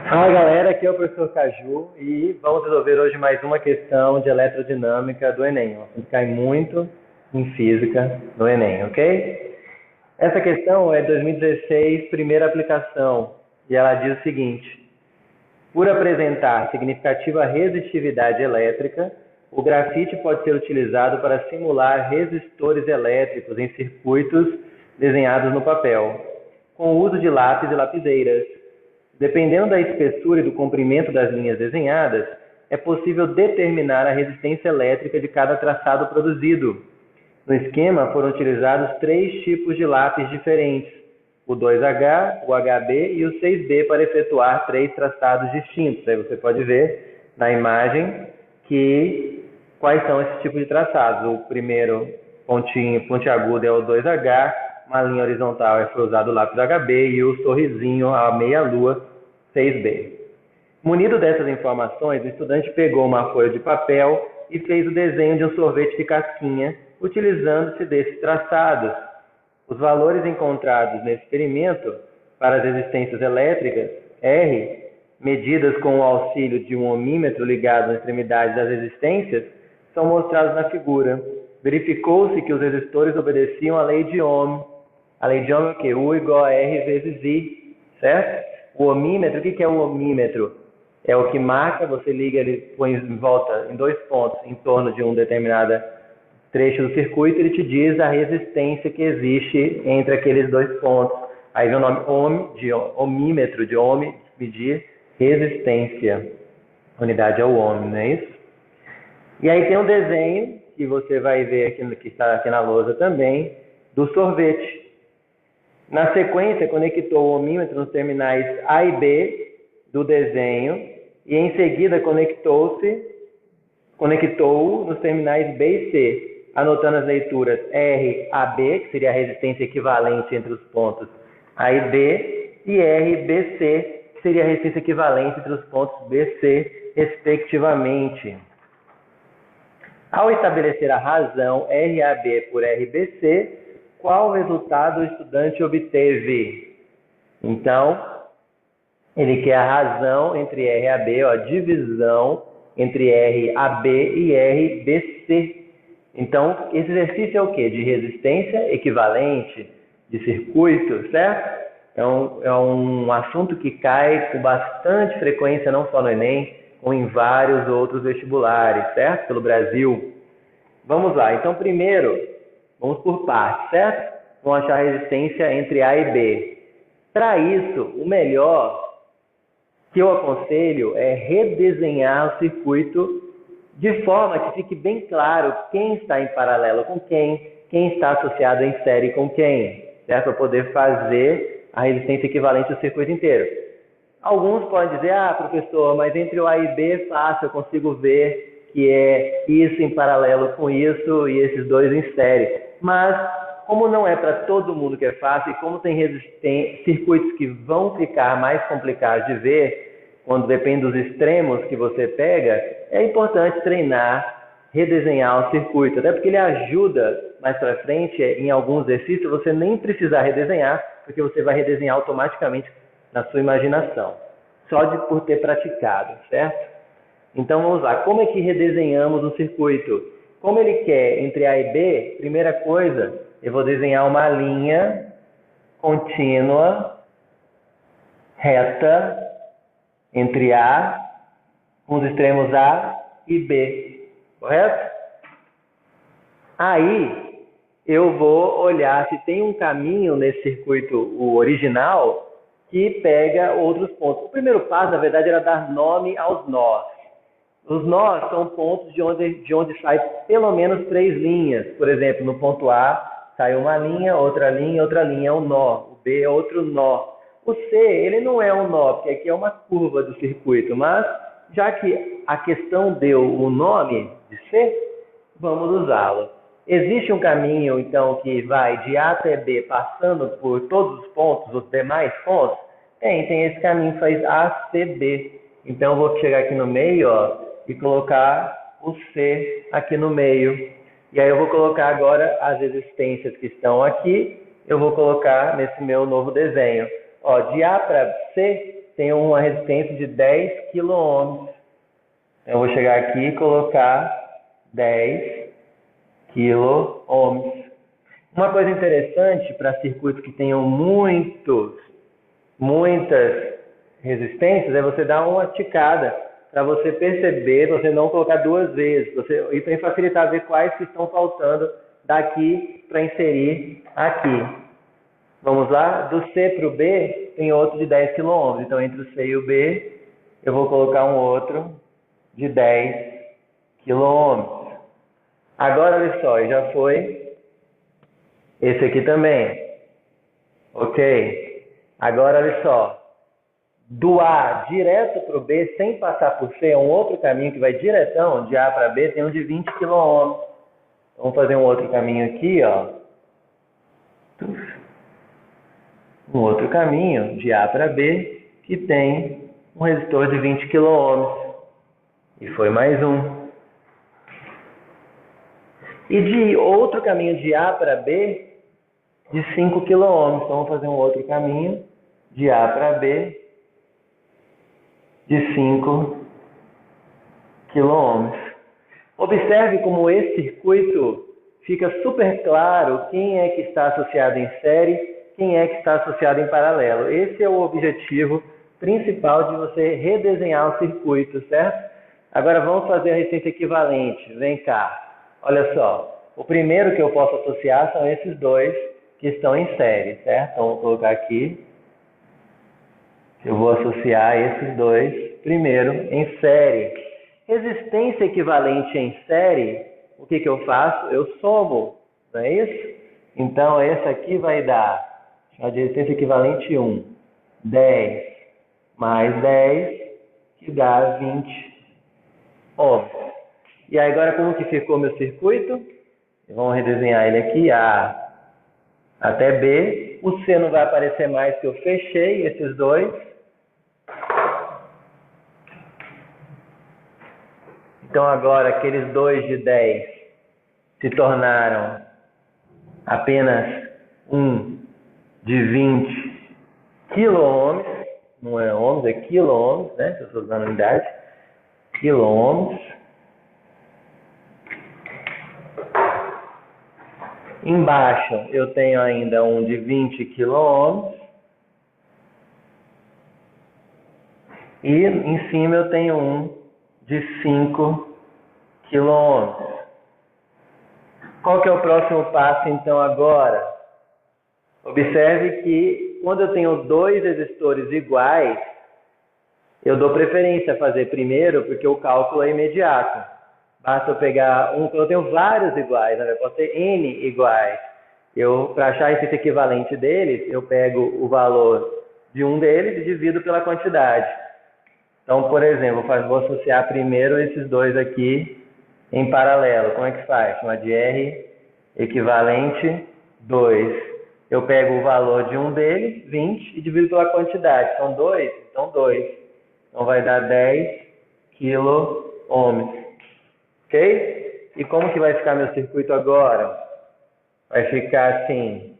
Fala galera, aqui é o professor Caju e vamos resolver hoje mais uma questão de eletrodinâmica do Enem. A gente cai muito em física no Enem, ok? Essa questão é 2016, primeira aplicação, e ela diz o seguinte: por apresentar significativa resistividade elétrica, o grafite pode ser utilizado para simular resistores elétricos em circuitos desenhados no papel, com o uso de lápis e lapiseiras. Dependendo da espessura e do comprimento das linhas desenhadas, é possível determinar a resistência elétrica de cada traçado produzido. No esquema foram utilizados 3 tipos de lápis diferentes, o 2H, o HB e o 6B, para efetuar 3 traçados distintos. Aí você pode ver na imagem quais são esses tipos de traçados. O primeiro pontiagudo é o 2H, uma linha horizontal foi usado o lápis HB e o sorrisinho, a meia-lua, 6B. Munido dessas informações, o estudante pegou uma folha de papel e fez o desenho de um sorvete de casquinha, utilizando-se desses traçados. Os valores encontrados nesse experimento para as resistências elétricas, R, medidas com o auxílio de um ohmímetro ligado na extremidade das resistências, são mostrados na figura. Verificou-se que os resistores obedeciam à lei de Ohm. A lei de Ohm é o quê? U igual a R vezes I, certo? O ohmímetro, o que é o ohmímetro? É o que marca, você liga, ele põe em volta em 2 pontos em torno de um determinado trecho do circuito, ele te diz a resistência que existe entre aqueles 2 pontos. Aí vem o nome ohm, de ohmímetro, de ohm, medir resistência. A unidade é o ohm, não é isso? E aí tem um desenho, que você vai ver aqui, que está aqui na lousa também, do sorvete. Na sequência, conectou o ohmímetro nos terminais A e B do desenho e em seguida conectou-o nos terminais B e C, anotando as leituras RAB, que seria a resistência equivalente entre os pontos A e B, e RBC, que seria a resistência equivalente entre os pontos B e C, respectivamente. Ao estabelecer a razão RAB por RBC, qual resultado o estudante obteve? Então, ele quer a razão entre RAB, a divisão entre RAB e RBC. Então, esse exercício é o quê? De resistência equivalente de circuito, certo? Então, é um assunto que cai com bastante frequência, não só no Enem, como em vários outros vestibulares, certo? Pelo Brasil. Vamos lá. Então, primeiro, vamos por partes, certo? Vamos achar a resistência entre A e B. Para isso, o melhor que eu aconselho é redesenhar o circuito de forma que fique bem claro quem está em paralelo com quem está associado em série com quem, certo? Para poder fazer a resistência equivalente do circuito inteiro. Alguns podem dizer, professor, mas entre o A e B é fácil, eu consigo ver que é isso em paralelo com isso e esses dois em série. Mas, como não é para todo mundo que é fácil, e como tem circuitos que vão ficar mais complicados de ver, quando depende dos extremos que você pega, é importante treinar, redesenhar o circuito, até porque ele ajuda mais para frente, em alguns exercícios, você nem precisar redesenhar, porque você vai redesenhar automaticamente na sua imaginação, só por ter praticado, certo? Então vamos lá, como é que redesenhamos o circuito? Como ele quer entre A e B, primeira coisa, eu vou desenhar uma linha contínua, reta, entre A, com os extremos A e B, correto? Aí, eu vou olhar se tem um caminho nesse circuito, o original, que pega outros pontos. O primeiro passo, na verdade, era dar nome aos nós. Os nós são pontos de onde sai pelo menos 3 linhas. Por exemplo, no ponto A, sai uma linha, outra linha é um nó. O B é outro nó. O C, ele não é um nó, porque aqui é uma curva do circuito, mas já que a questão deu o nome de C, vamos usá-lo. Existe um caminho, então, que vai de A até B, passando por todos os pontos, os demais pontos? Tem esse caminho que faz ACB. Então, eu vou chegar aqui no meio, e colocar o C aqui no meio. E aí eu vou colocar agora as resistências que estão aqui, eu vou colocar nesse meu novo desenho. Ó, de A para C tem uma resistência de 10 kΩ. Eu vou chegar aqui e colocar 10 kΩ. Uma coisa interessante para circuitos que tenham muitas resistências é você dar uma ticada para você perceber, você não colocar duas vezes. Isso vai facilitar ver quais que estão faltando daqui para inserir aqui. Vamos lá? Do C para o B tem outro de 10 kΩ. Então entre o C e o B eu vou colocar um outro de 10 kΩ. Agora olha só, já foi esse aqui também. Ok? Agora olha só. Do A direto para o B, sem passar por C, é um outro caminho que vai diretão, de A para B, tem um de 20 kΩ. Vamos fazer um outro caminho aqui, ó. Um outro caminho, de A para B, que tem um resistor de 20 kΩ. E foi mais um. E de outro caminho de A para B, de 5 kΩ. Então vamos fazer um outro caminho, de A para B, de 5 kΩ. Observe como esse circuito fica super claro quem é que está associado em série, quem é que está associado em paralelo. Esse é o objetivo principal de você redesenhar o circuito, certo? Agora vamos fazer a resistência equivalente. Vem cá. Olha só. O primeiro que eu posso associar são esses dois que estão em série, certo? Então vou colocar aqui. Eu vou associar esses dois primeiro em série. Resistência equivalente em série, o que eu faço? Eu somo, não é isso? Então, esse aqui vai dar, chamar de resistência equivalente 1, 10 mais 10, que dá 20 ohms. E aí, agora, como que ficou meu circuito? Vamos redesenhar ele aqui, A até B. O C não vai aparecer mais, porque eu fechei esses dois. Então agora aqueles dois de 10 se tornaram apenas um de 20 kΩ, não é ohms, é kΩ, né? Se eu estou usando unidade, kΩ. Embaixo eu tenho ainda um de 20 kΩ. E em cima eu tenho um de 5 kΩ. Qual que é o próximo passo então agora? Observe que quando eu tenho dois resistores iguais, eu dou preferência a fazer primeiro porque o cálculo é imediato. Basta eu pegar um, eu tenho vários iguais, né? Eu posso ter N iguais. Para achar esse equivalente deles, eu pego o valor de um deles e divido pela quantidade. Então, por exemplo, vou associar primeiro esses dois aqui em paralelo. Como é que faz? Chama de R equivalente 2. Eu pego o valor de um deles, 20, e divido pela quantidade. São 2? Então 2. Então vai dar 10 kΩ. Ok? E como que vai ficar meu circuito agora? Vai ficar assim.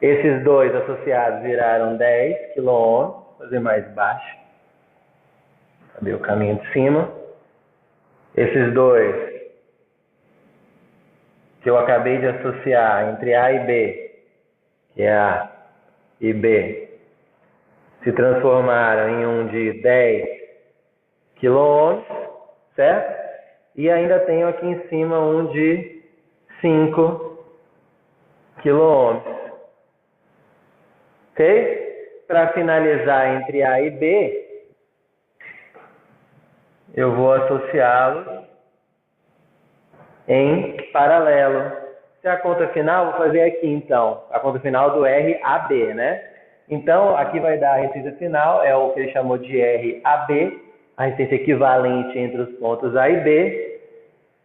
Esses dois associados viraram 10 kΩ. Vou fazer mais baixo. Cadê o caminho de cima? Esses dois que eu acabei de associar entre A e B, que é A e B, se transformaram em um de 10 kΩ, certo? E ainda tenho aqui em cima um de 5 kΩ. Ok? Para finalizar entre A e B, eu vou associá-los em paralelo. Se a conta final, vou fazer aqui então, a conta final do RAB, né? Então, aqui vai dar a resistência final, é o que ele chamou de RAB, a resistência equivalente entre os pontos A e B,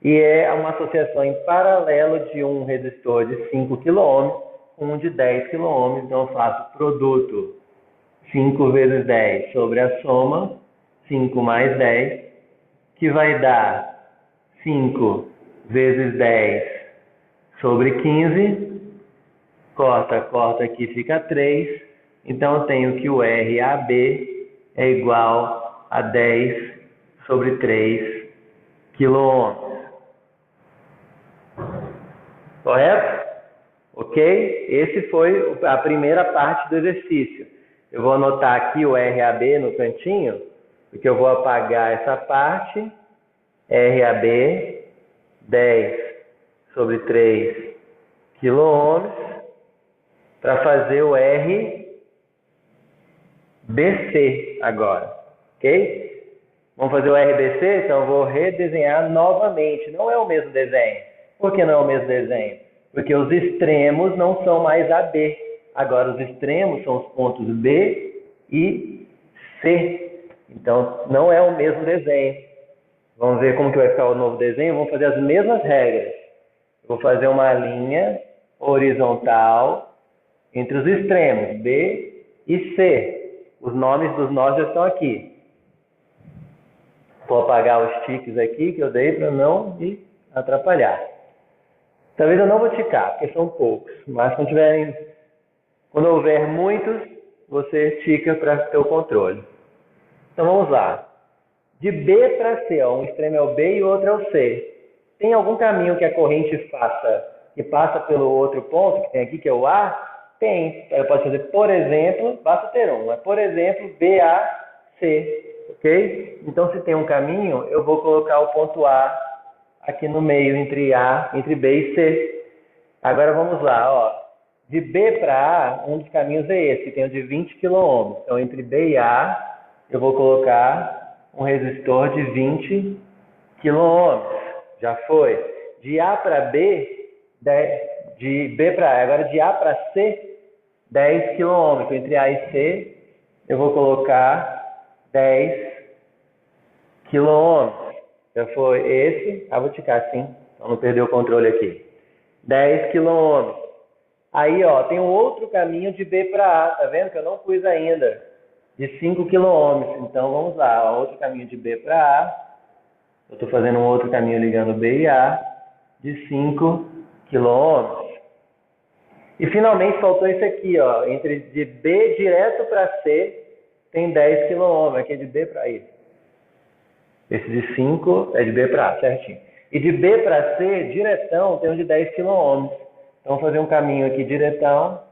e é uma associação em paralelo de um resistor de 5 kΩ com um de 10 kΩ. Então, eu faço produto 5 vezes 10 sobre a soma, 5 mais 10, que vai dar 5 vezes 10 sobre 15. Corta, corta aqui, fica 3. Então, eu tenho que o RAB é igual a 10 sobre 3 quilômetros. Correto? Ok? Esse foi a primeira parte do exercício. Eu vou anotar aqui o RAB no cantinho, porque eu vou apagar essa parte. RAB, 10 sobre 3 quilômetros, para fazer o RBC agora. Ok? Vamos fazer o RBC? Então eu vou redesenhar novamente. Não é o mesmo desenho. Por que não é o mesmo desenho? Porque os extremos não são mais AB. Agora os extremos são os pontos B e C. Então não é o mesmo desenho. Vamos ver como que vai ficar o novo desenho. Vamos fazer as mesmas regras. Vou fazer uma linha horizontal entre os extremos B e C. Os nomes dos nós já estão aqui. Vou apagar os tiques aqui que eu dei para não me atrapalhar. Talvez eu não vou ticar, porque são poucos. Mas quando houver muitos, você tica para ter o controle. Então vamos lá. De B para C, ó, um extremo é o B e o outro é o C. Tem algum caminho que a corrente que passa pelo outro ponto, que tem aqui, que é o A? Tem. Ela pode fazer, por exemplo, basta ter um. Mas, por exemplo, BAC. Ok? Então, se tem um caminho, eu vou colocar o ponto A aqui no meio, entre B e C. Agora vamos lá, ó. De B para A, um dos caminhos é esse, que tem o de 20 kΩ. Então, entre B e A, eu vou colocar um resistor de 20 kΩ. Já foi. De A para B, de B para A. Agora, de A para C, 10 kΩ. Entre A e C, eu vou colocar 10 kΩ. Já foi esse. Vou ticar assim, para não perder o controle aqui. 10 kΩ. Aí, ó, tem um outro caminho de B para A. Tá vendo que eu não pus ainda? De 5 km. Então, vamos lá. Ó, outro caminho de B para A. Eu estou fazendo um outro caminho ligando B e A de 5 km. E, finalmente, faltou esse aqui. Ó, de B direto para C, tem 10 km. Aqui é de B para I. Esse de 5 é de B para A, certinho. E de B para C, diretão, tem um de 10 km. Então, vou fazer um caminho aqui diretão,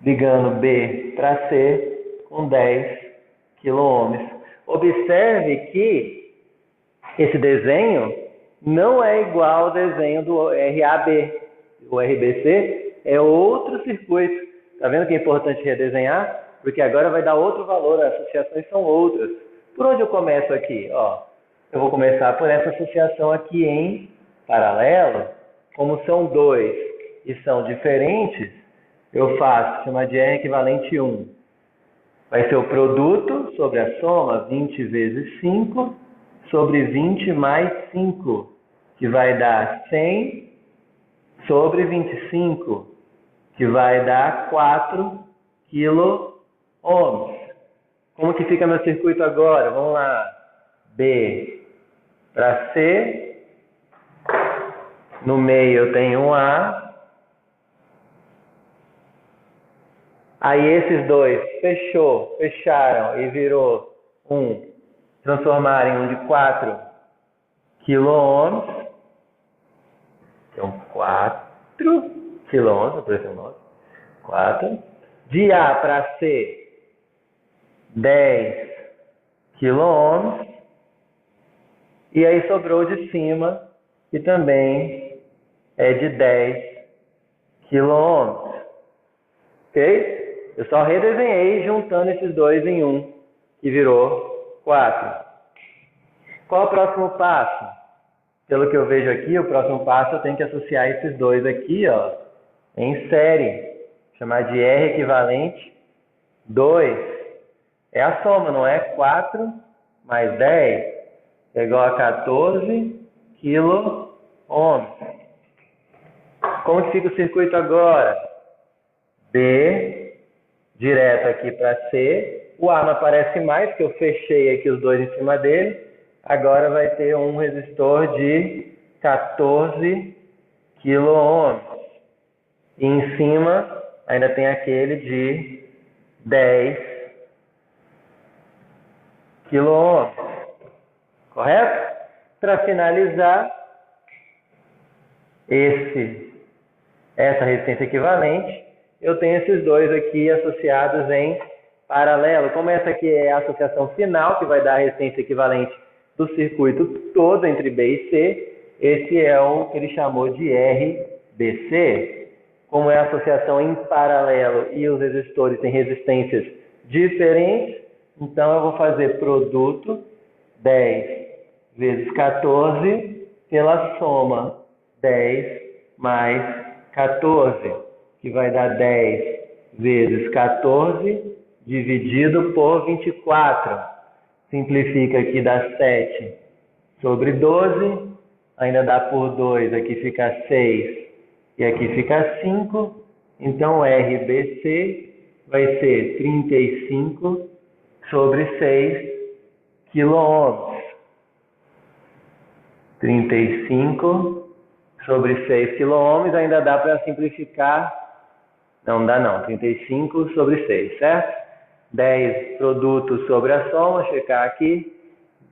ligando B para C, com 10 km. Observe que esse desenho não é igual ao desenho do RAB. O RBC é outro circuito. Está vendo que é importante redesenhar? Porque agora vai dar outro valor, as associações são outras. Por onde eu começo aqui? Ó, eu vou começar por essa associação aqui em paralelo. Como são dois e são diferentes, eu faço, chamar de R equivalente 1. Vai ser o produto sobre a soma, 20 vezes 5, sobre 20 mais 5, que vai dar 100 sobre 25, que vai dar 4 kΩ. Como que fica meu circuito agora? Vamos lá. B para C. No meio eu tenho um A. Aí esses dois fecharam e virou transformaram em um de 4 kΩ. Então, 4 kΩ, apareceu o nome. 4. De A para C, 10 kΩ. E aí sobrou de cima, que também é de 10 kΩ. Ok? Eu só redesenhei juntando esses dois em um, que virou 4. Qual é o próximo passo? Pelo que eu vejo aqui, o próximo passo eu tenho que associar esses dois aqui, ó, em série. Chamar de R equivalente 2. É a soma, não é? 4 mais 10 é igual a 14 kΩ. Como que fica o circuito agora? B, direto aqui para C. O A não aparece mais, porque eu fechei aqui os dois em cima dele. agora vai ter um resistor de 14 quiloohms. E em cima ainda tem aquele de 10 quiloohms. Correto? Para finalizar, essa resistência equivalente, eu tenho esses dois aqui associados em paralelo. Como essa aqui é a associação final, que vai dar a resistência equivalente do circuito todo entre B e C, esse é o que ele chamou de RBC. Como é a associação em paralelo e os resistores têm resistências diferentes, então eu vou fazer produto 10 vezes 14 pela soma 10 mais 14, que vai dar 10 vezes 14 dividido por 24. Simplifica aqui, dá 7 sobre 12, ainda dá por 2, aqui fica 6 e aqui fica 5. Então RBC vai ser 35 sobre 6 quiloohms. 35 sobre 6 quiloohms, ainda dá para simplificar. Não dá não, 35 sobre 6, certo? 10 produtos sobre a soma, checar aqui,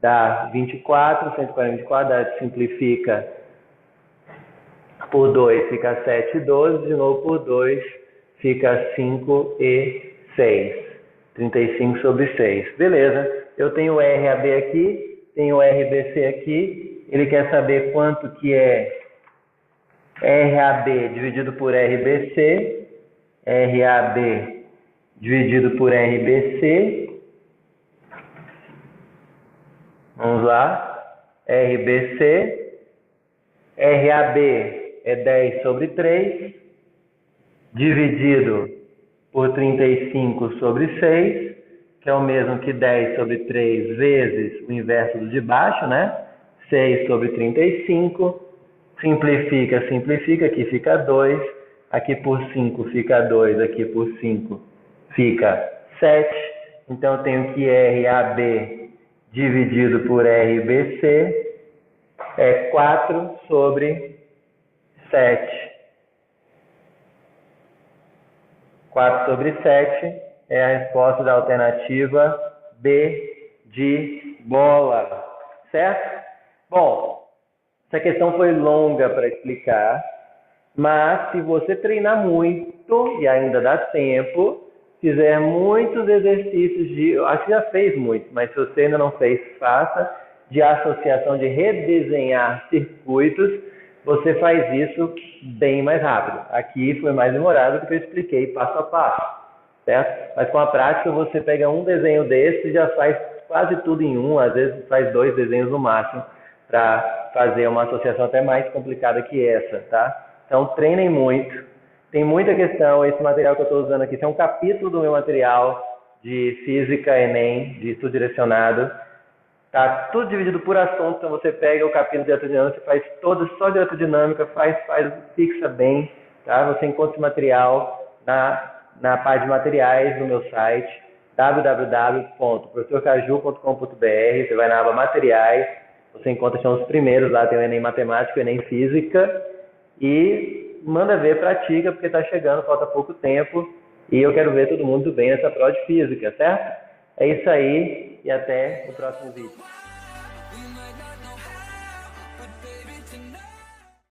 dá 24, 144, simplifica por 2, fica 7 e 12, de novo por 2, fica 5 e 6. 35 sobre 6. Beleza, eu tenho o RAB aqui, tenho o RBC aqui, ele quer saber quanto que é RAB dividido por RBC, RAB dividido por RBC, vamos lá, RBC, RAB é 10 sobre 3, dividido por 35 sobre 6, que é o mesmo que 10 sobre 3 vezes o inverso do de baixo, né? 6 sobre 35, simplifica, simplifica, aqui fica 2, aqui por 5 fica 2, aqui por 5 fica 7, então eu tenho que RAB dividido por RBC é 4 sobre 7. 4 sobre 7 é a resposta da alternativa B de bola, certo? Bom, essa questão foi longa para explicar, mas se você treinar muito, e ainda dá tempo, fizer muitos exercícios acho que já fez muito, mas se você ainda não fez, faça, de associação, de redesenhar circuitos, você faz isso bem mais rápido. Aqui foi mais demorado porque eu expliquei passo a passo, certo? Mas com a prática você pega um desenho desse e já faz quase tudo em um, às vezes faz 2 desenhos no máximo, para fazer uma associação até mais complicada que essa, tá? Então treinem muito, tem muita questão, esse material que eu estou usando aqui, esse é um capítulo do meu material de Física Enem, de estudo direcionado, tá tudo dividido por assunto, então você pega o capítulo de eletrodinâmica, faz todo só de eletrodinâmica, fixa bem, tá? Você encontra esse material na parte de materiais no meu site, www.professorcaju.com.br, você vai na aba materiais, você encontra, são os primeiros lá, tem o Enem Matemática, o Enem Física, e manda ver, pratica, porque está chegando, falta pouco tempo, e eu quero ver todo mundo bem nessa prova de Física, certo? É isso aí, e até o próximo vídeo.